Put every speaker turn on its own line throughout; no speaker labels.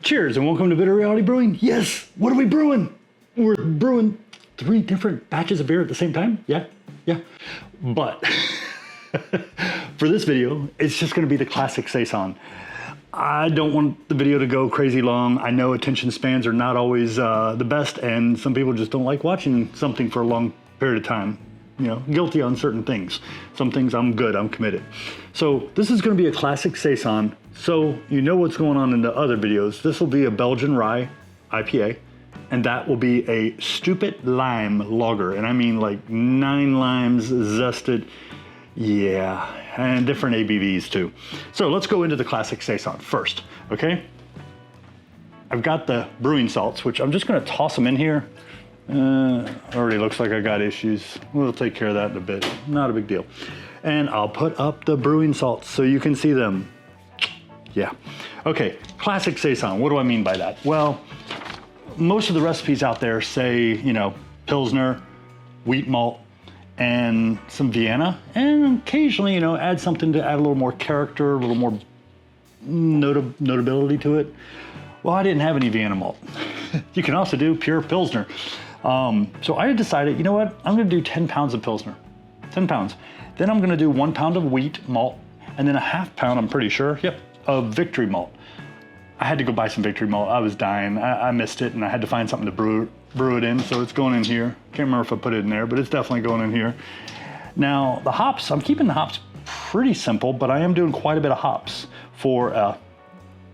Cheers and welcome to Bitter Reality Brewing. Yes, what are we brewing? We're brewing 3 different batches of beer at the same time. Yeah. But for this video, it's just gonna be the classic Saison. I don't want the video to go crazy long. I know attention spans are not always the best, and some people just don't like watching something for a long period of time. You know, guilty on certain things. Some things I'm good, I'm committed. So this is gonna be a classic Saison. So you know what's going on in the other videos. This will be a Belgian rye IPA, and that will be a stupid lime lager. And I mean like 9 limes zested. Yeah, and different ABVs too. So let's go into the classic Saison first, okay? I've got the brewing salts, which I'm just gonna toss them in here. Already looks like I got issues. We'll take care of that in a bit, not a big deal. And I'll put up the brewing salts so you can see them. Yeah, okay, classic Saison, what do I mean by that? Well, most of the recipes out there say, you know, Pilsner, wheat malt, and some Vienna, and occasionally, you know, add something to add a little more character, a little more notability to it. Well, I didn't have any Vienna malt. You can also do pure Pilsner. So I decided, you know what, I'm gonna do 10 pounds of Pilsner, 10 pounds. Then I'm gonna do 1 pound of wheat malt, and then a ½ pound, I'm pretty sure, of Victory malt. I had to go buy some Victory malt. I was dying. I missed it, and I had to find something to brew it in, so it's going in here. Can't remember if I put it in there, but it's definitely going in here. Now, the hops, I'm keeping the hops pretty simple, but I am doing quite a bit of hops for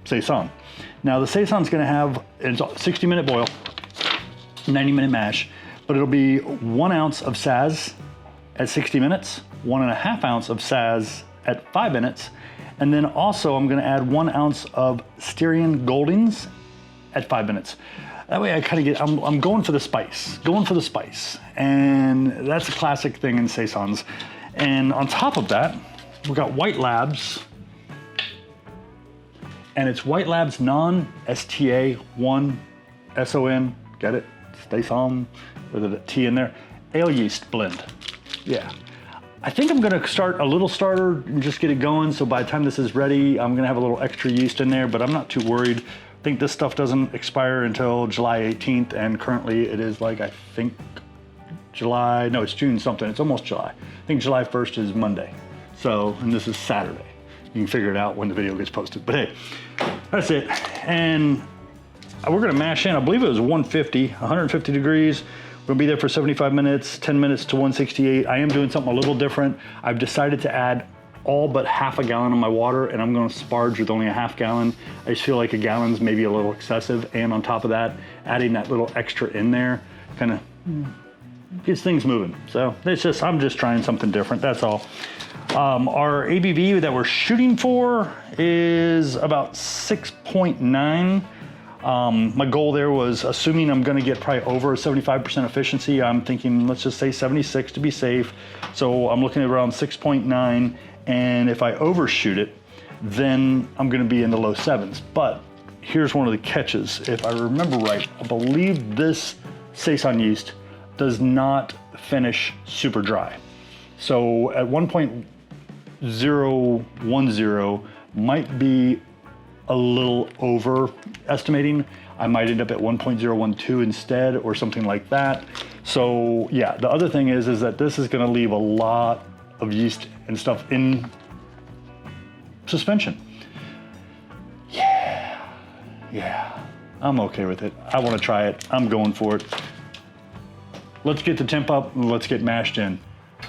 Saison. Now, the Saison's gonna have, it's a 60-minute boil, 90-minute mash, but it'll be 1 ounce of Saz at 60 minutes, 1½ ounce of Saz at 5 minutes, and then also I'm gonna add 1 ounce of Styrian Goldings at 5 minutes. That way I kind of get, I'm going for the spice, And that's a classic thing in Saisons. And on top of that, we've got White Labs, and it's White Labs non-STA1 SON, get it? Saison, with a T in there. Ale yeast blend, yeah. I think I'm gonna start a little starter and just get it going. So by the time this is ready, I'm gonna have a little extra yeast in there, but I'm not too worried. I think this stuff doesn't expire until July 18th, and currently it is like, I think July, no, it's June something, it's almost July. I think July 1st is Monday. So, and this is Saturday. You can figure it out when the video gets posted, but hey, that's it. And we're gonna mash in, I believe it was 150 degrees. We're gonna be there for 75 minutes, 10 minutes to 168. I am doing something a little different. I've decided to add all but ½ a gallon of my water, and I'm gonna sparge with only a ½ gallon. I just feel like a gallon's maybe a little excessive, and on top of that, adding that little extra in there kind of gets things moving. So it's just, I'm just trying something different, that's all. Our ABV that we're shooting for is about 6.9. My goal there was, assuming I'm gonna get probably over 75% efficiency, I'm thinking, let's just say 76 to be safe. So I'm looking at around 6.9, and if I overshoot it, then I'm gonna be in the low 7s. But here's one of the catches. If I remember right, I believe this Saison yeast does not finish super dry. So at 1.010 might be a little overestimating. I might end up at 1.012 instead, or something like that. So yeah, the other thing is that this is gonna leave a lot of yeast and stuff in suspension. Yeah, I'm okay with it. I wanna try it, I'm going for it. Let's get the temp up and let's get mashed in.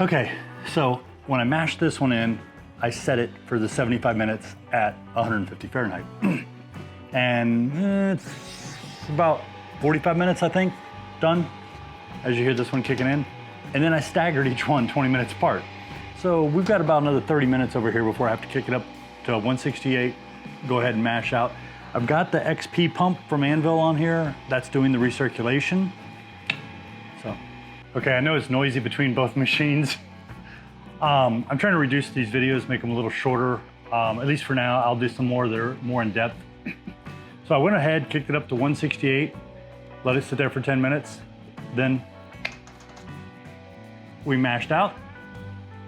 Okay, so when I mash this one in, I set it for the 75 minutes at 150 Fahrenheit. And it's about 45 minutes, I think, done, as you hear this one kicking in. And then I staggered each one 20 minutes apart. So we've got about another 30 minutes over here before I have to kick it up to 168, go ahead and mash out. I've got the XP pump from Anvil on here. That's doing the recirculation. So, okay, I know it's noisy between both machines. I'm trying to reduce these videos, make them a little shorter. At least for now, I'll do some more that are more in depth. So I went ahead, kicked it up to 168, let it sit there for 10 minutes. Then we mashed out.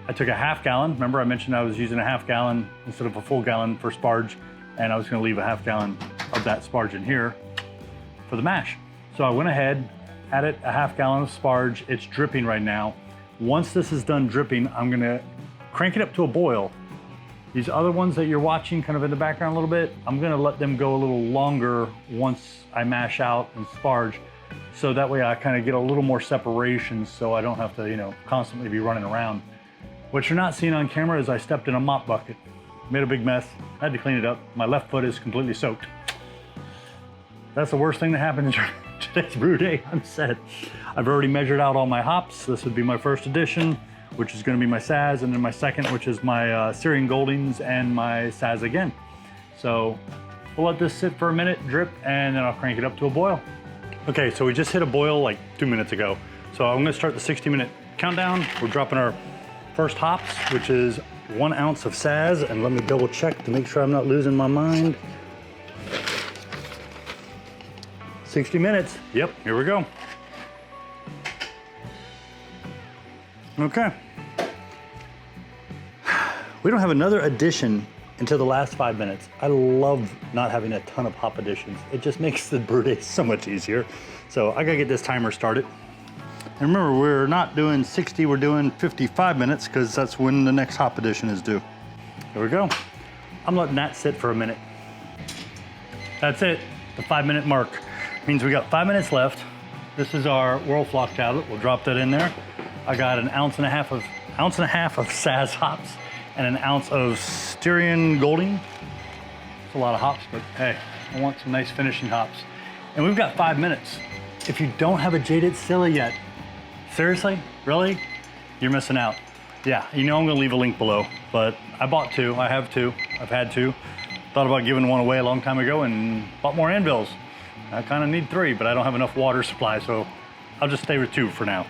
I took a ½ gallon. Remember I mentioned I was using a ½ gallon instead of a full gallon for sparge, and I was gonna leave a ½ gallon of that sparge in here for the mash. So I went ahead, added a half gallon of sparge. It's dripping right now. Once this is done dripping, I'm gonna crank it up to a boil. These other ones that you're watching kind of in the background a little bit, I'm gonna let them go a little longer once I mash out and sparge. So that way I kind of get a little more separation so I don't have to, you know, constantly be running around. What you're not seeing on camera is I stepped in a mop bucket. Made a big mess, I had to clean it up. My left foot is completely soaked. That's the worst thing that happened in today's brew day on set. I've already measured out all my hops. This would be my first addition, which is gonna be my Saz, and then my second, which is my Syrian Goldings and my Saz again. So we'll let this sit for a minute, drip, and then I'll crank it up to a boil. Okay, so we just hit a boil like 2 minutes ago. So I'm gonna start the 60-minute countdown. We're dropping our first hops, which is 1 ounce of Saz, and let me double check to make sure I'm not losing my mind. 60 minutes, yep, here we go. Okay. We don't have another addition until the last 5 minutes. I love not having a ton of hop additions. It just makes the brew day so much easier. So I gotta get this timer started. And remember, we're not doing 60, we're doing 55 minutes because that's when the next hop addition is due. Here we go. I'm letting that sit for a minute. That's it, the 5-minute mark. Means we got 5 minutes left. This is our World Flock tablet. We'll drop that in there. I got an ounce and a half of Saz hops and an ounce of Styrian Golding. It's a lot of hops, but hey, I want some nice finishing hops. And we've got 5 minutes. If you don't have a jaded Scilla yet, seriously, really, you're missing out. Yeah, you know I'm gonna leave a link below, but I bought 2, I have 2, I've had 2. Thought about giving one away a long time ago and bought more Anvils. I kind of need 3, but I don't have enough water supply, so I'll just stay with 2 for now.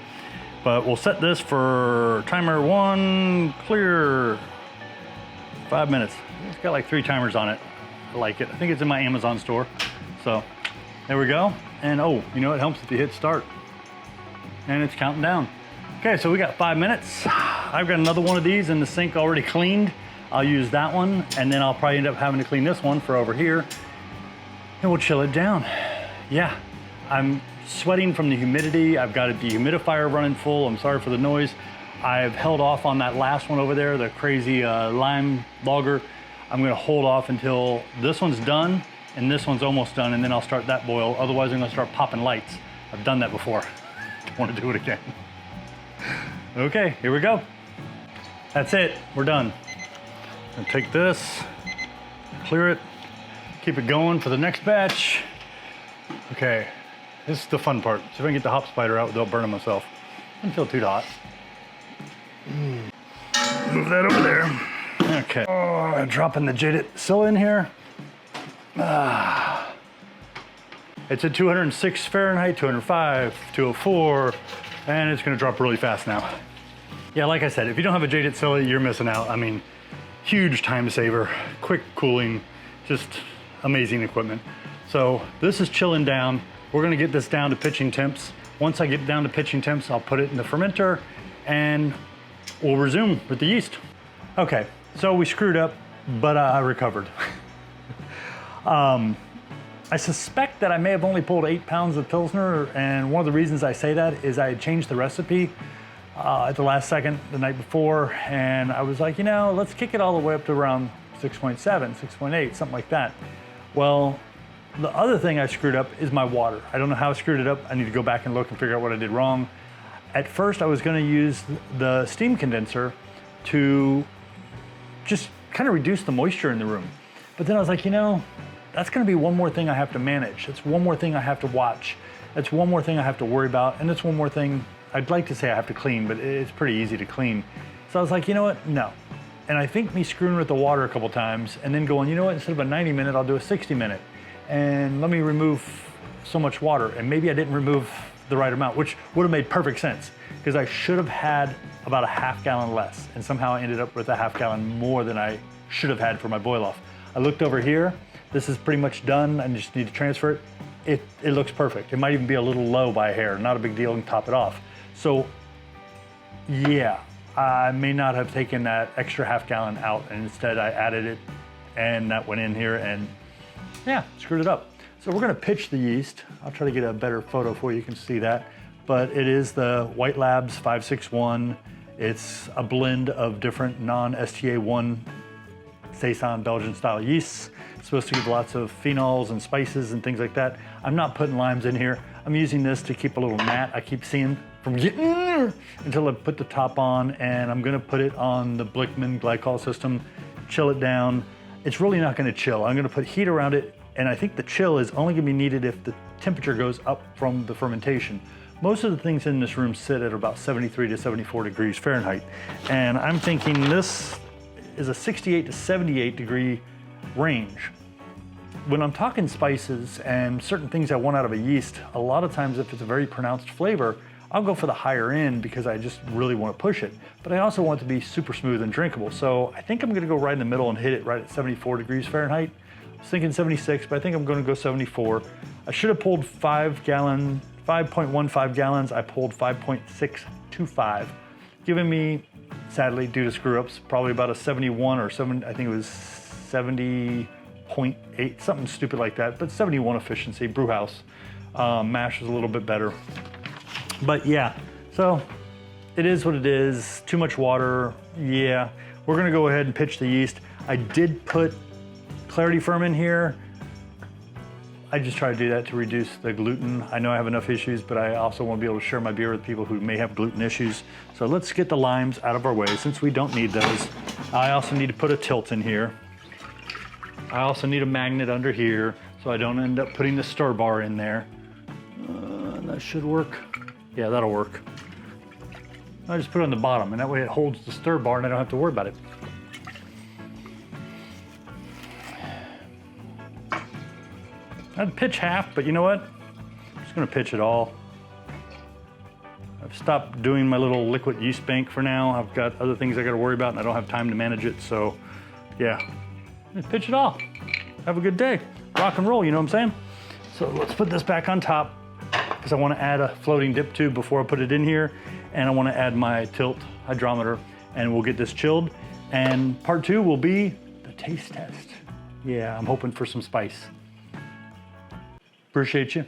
But we'll set this for timer 1, clear, 5 minutes. It's got like 3 timers on it. I like it. I think it's in my Amazon store. So there we go. And oh, you know, it helps if you hit start. And it's counting down. Okay, so we got 5 minutes. I've got another one of these in the sink already cleaned. I'll use that one, and then I'll probably end up having to clean this one for over here. And we'll chill it down. Yeah, I'm sweating from the humidity. I've got a dehumidifier running full. I'm sorry for the noise. I've held off on that last one over there, the crazy lime lager. I'm gonna hold off until this one's done and this one's almost done, and then I'll start that boil. Otherwise, I'm gonna start popping lights. I've done that before. Don't wanna do it again. Okay, here we go. That's it, we're done. I'm gonna take this, clear it, keep it going for the next batch. Okay, this is the fun part. See if I can get the hop spider out without burning myself. Doesn't feel too hot. Move that over there. Okay. Oh, dropping the jaded Scilla in here. It's at 206 Fahrenheit, 205, 204, and it's gonna drop really fast now. Yeah, like I said, if you don't have a jaded Scilla, you're missing out. I mean, huge time saver, quick cooling, just amazing equipment. So this is chilling down. We're gonna get this down to pitching temps. Once I get down to pitching temps, I'll put it in the fermenter and we'll resume with the yeast. Okay, so we screwed up, but I recovered. I suspect that I may have only pulled 8 pounds of Pilsner, and one of the reasons I say that is I had changed the recipe at the last second the night before, and I was like, you know, let's kick it all the way up to around 6.7, 6.8, something like that. Well, the other thing I screwed up is my water. I don't know how I screwed it up. I need to go back and look and figure out what I did wrong. At first, I was gonna use the steam condenser to just kind of reduce the moisture in the room. But then I was like, you know, that's gonna be one more thing I have to manage. It's one more thing I have to watch. It's one more thing I have to worry about. And it's one more thing I'd like to say I have to clean, but it's pretty easy to clean. So I was like, you know what, no. And I think me screwing with the water a couple times and then going, you know what, instead of a 90-minute, I'll do a 60-minute. And let me remove so much water. And maybe I didn't remove the right amount, which would have made perfect sense because I should have had about a half gallon less. And somehow I ended up with a half gallon more than I should have had for my boil off. I looked over here. This is pretty much done. I just need to transfer it. It looks perfect. It might even be a little low by a hair. Not a big deal, and top it off. So yeah, I may not have taken that extra half gallon out, and instead I added it and that went in here, and yeah, screwed it up. So we're gonna pitch the yeast. I'll try to get a better photo for you can see that. But it is the White Labs 561. It's a blend of different non-STA1 Saison Belgian style yeasts. It's supposed to give lots of phenols and spices and things like that. I'm not putting limes in here. I'm using this to keep a little mat. I keep seeing from getting there until I put the top on, and I'm gonna put it on the Blickman glycol system, chill it down. It's really not gonna chill. I'm gonna put heat around it, and I think the chill is only gonna be needed if the temperature goes up from the fermentation. Most of the things in this room sit at about 73 to 74 degrees Fahrenheit. And I'm thinking this is a 68 to 78 degree range. When I'm talking spices and certain things I want out of a yeast, a lot of times if it's a very pronounced flavor, I'll go for the higher end because I just really want to push it. But I also want it to be super smooth and drinkable. So I think I'm gonna go right in the middle and hit it right at 74 degrees Fahrenheit. I was thinking 76, but I think I'm gonna go 74. I should have pulled 5.15 gallons. I pulled 5.625, giving me, sadly, due to screw ups, probably about a 71 or 7, I think it was 70.8, something stupid like that, but 71 efficiency, brew house. Mash is a little bit better. But yeah, so it is what it is. Too much water, yeah. We're gonna go ahead and pitch the yeast. I did put Clarity Firm in here. I just try to do that to reduce the gluten. I know I have enough issues, but I also want to be able to share my beer with people who may have gluten issues. So let's get the limes out of our way since we don't need those. I also need to put a tilt in here. I also need a magnet under here so I don't end up putting the stir bar in there. That should work. Yeah, that'll work. I just put it on the bottom and that way it holds the stir bar and I don't have to worry about it. I'd pitch half, but you know what? I'm just gonna pitch it all. I've stopped doing my little liquid yeast bank for now. I've got other things I gotta worry about and I don't have time to manage it, so yeah. Just pitch it all. Have a good day. Rock and roll, you know what I'm saying? So let's put this back on top because I wanna add a floating dip tube before I put it in here, and I wanna add my tilt hydrometer, and we'll get this chilled. And part 2 will be the taste test. Yeah, I'm hoping for some spice. Appreciate you.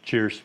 Cheers.